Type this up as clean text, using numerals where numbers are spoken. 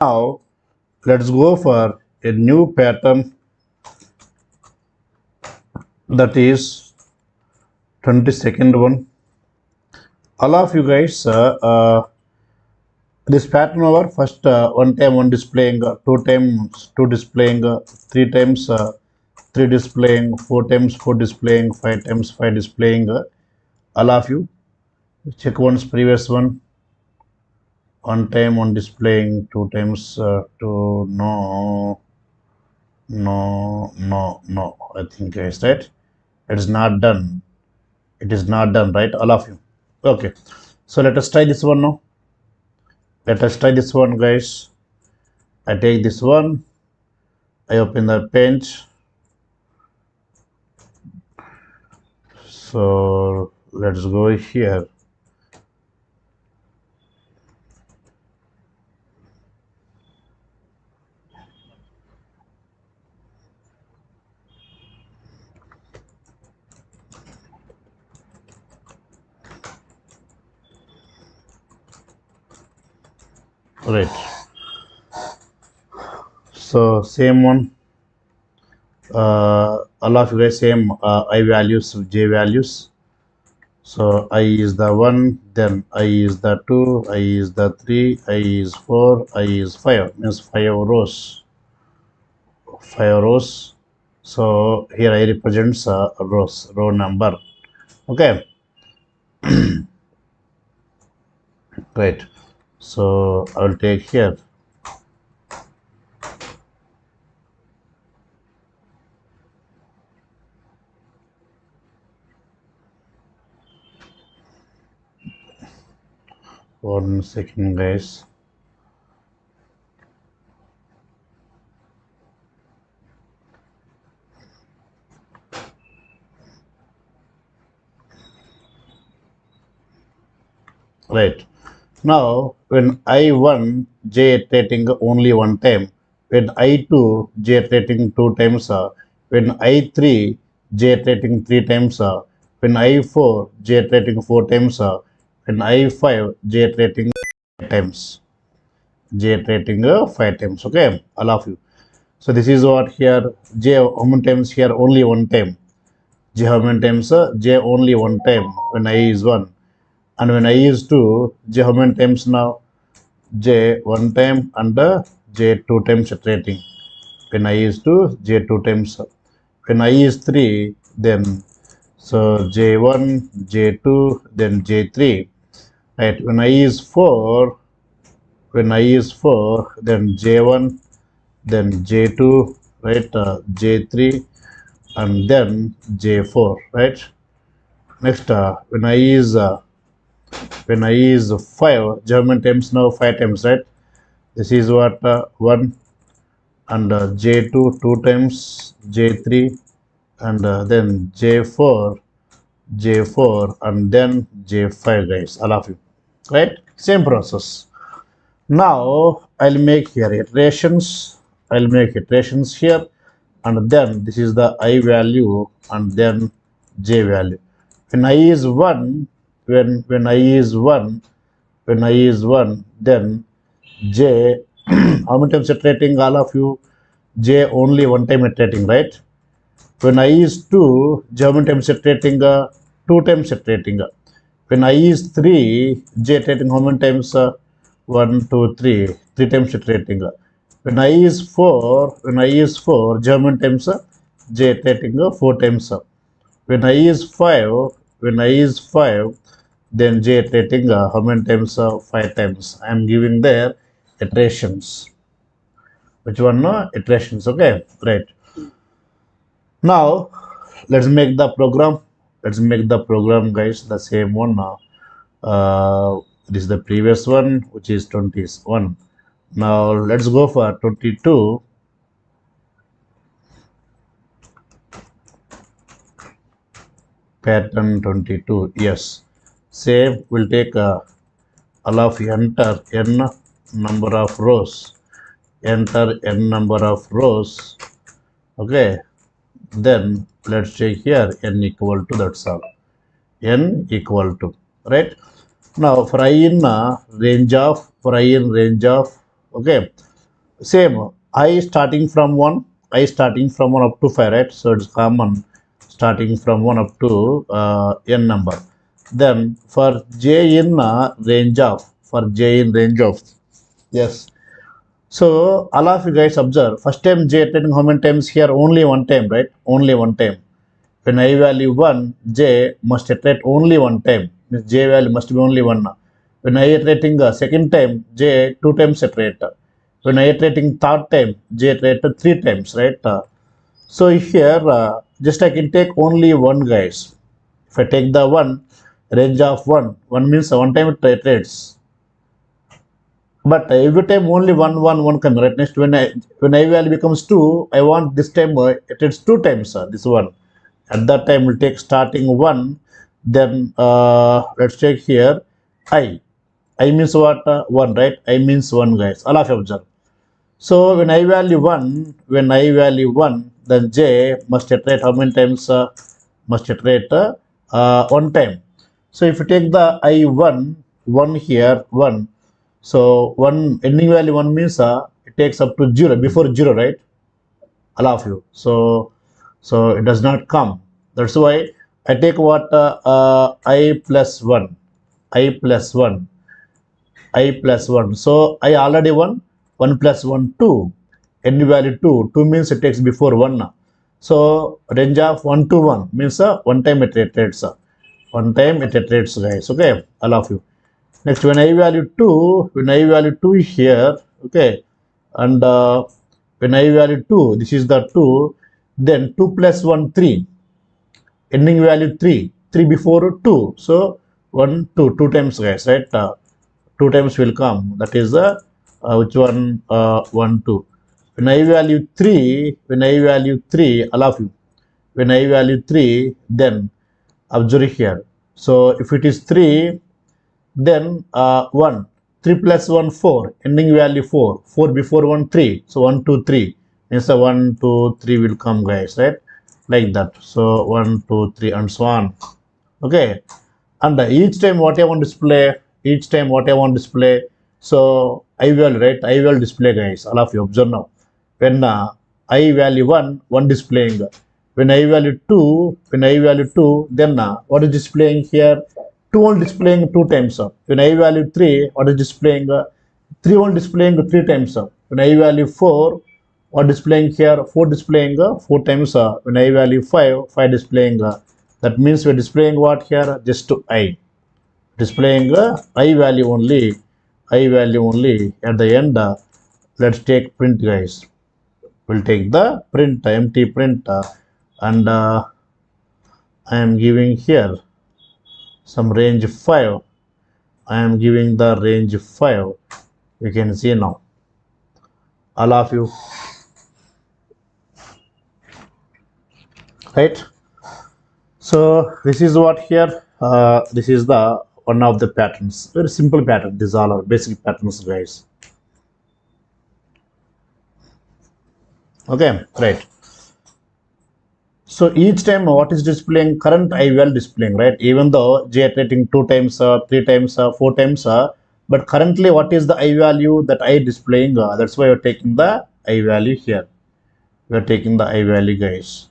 Now let's go for a new pattern, that is 22nd one. All of you guys, this pattern over first one time one displaying, two times two displaying, three times three displaying, four times four displaying, five times five displaying. All of you check once previous one. One time one displaying, two times two. No. I think guys, right? It is not done. It is not done, right? All of you. Okay. So let us try this one now. Let us try this one, guys. I take this one. I open the paint. So let's go here. Right. So same one. All of you guys same I values, j values. So I is the 1, then I is the 2, I is the 3, I is 4, I is 5, means 5 rows. 5 rows. So here I represents rows, row number. Okay. Right. So I will take here. One second, guys. Right. Now, when I1 j iterating only one time, when I2 j iterating two times, when I3 j iterating three times, when I4 j iterating four times, when I5 j iterating five times, j iterating five times. Okay, all of you. So this is what here j how many times here only one time. J how many times? J only one time when I is 1. And when I is 2, j how many times now? J one time and j two times iterating. When I is 2, j two times. When I is 3, then so j1, j2, then j3. Right. When I is 4, then j1, then j2, right? J3, and then j4, right? Next, when I is 5, German times now 5 times, right? This is what 1, and j2 2 times, j3, and then j4, and then j5, guys, all of you, right? Same process. Now I'll make here iterations. I'll make iterations here, and then this is the I value, and then j value. When I is 1, when I is 1, then j how many times iterating, all of you? J only one time iterating, right? When I is 2, j how many times iterating? Two times iterating. When I is 3, j iterating how many times? 1, 2, 3, three times iterating. When I is 4, j how many times? J iterating four times. When I is 5, then j iterating how many times? Five times. I am giving there iterations. Which one? No iterations. Okay, right. Now let's make the program. Guys. The same one now. This is the previous one, which is 21. Now let's go for 22. Pattern 22. Yes. Same. We'll take all of enter n number of rows. Enter n number of rows. Okay. Then let's check here n equal to, that's all. N equal to, right? Now for I in range of, okay, Same, I starting from 1, I starting from 1 up to 5, right? So it's common, starting from 1 up to n number. Then for j in range of, for j in range of, yes. So all of you guys observe, first time j attending how many times here? Only one time, right? Only one time. When I value 1, j must iterate only one time. Means j value must be only 1. When I iterating the second time, j 2 times iterate. When I iterating third time, j iterate 3 times, right? So here, just I can take only one, guys. If I take the 1, range of 1 means one time it iterates. But every time only one come, right? Next, when I value becomes 2, I want this time it is 2 times this one. At that time we'll take starting 1. Then let's take here I means what? 1, right? I means 1, guys. All of you observe. So when I value 1, then j must iterate how many times? Must iterate 1 time. So if you take the I1, 1 here, 1. So 1 ending value 1 means it takes up to 0, before 0, right? All of you. So it does not come. That's why I take what? I plus 1, I plus 1, I plus 1. So I already 1, 1 plus 1 2, end value 2, 2 means it takes before 1. So range of 1 to 1 means one time it iterates, one time it iterates, guys. Okay, all of you. Next, when I value 2, here, okay, and when I value 2, this is the 2, then 2 plus 1 3, ending value 3, 3 before 2. So 1 2, 2 times, guys, right? 2 times will come. That is the which one? 1 2. When I value 3, all of you, when I value 3, then observe here. So if it is 3, then 1, 3 plus 1 4, ending value 4, 4 before 1 3. So 1 2 3 means 1 2 3 will come, guys, right? Like that. So 1 2 3 and so on. Okay, and each time what I want to display, so I will, right? I will display, guys. All of you observe now. When I value 1, 1 displaying. When I value 2, then what is displaying here? 2 only displaying 2 times. When I value 3, what is displaying? 3 only displaying 3 times. When I value 4, what displaying here? 4 displaying 4 times. When I value 5, 5 displaying. That means we're displaying what here? Just to I. Displaying I value only. At the end, let's take print, guys. We'll take the print, empty print, and I am giving here some range 5. I am giving the range 5. You can see now, all of you, right? So this is what here. This is the one of the patterns. Very simple pattern. These are our basic patterns, guys. Okay, right. So each time what is displaying? Current I will displaying, right? Even though j iterating 2 times, 3 times, 4 times, but currently what is the I value that I displaying? That's why you're taking the I value here. We're taking the I value, guys.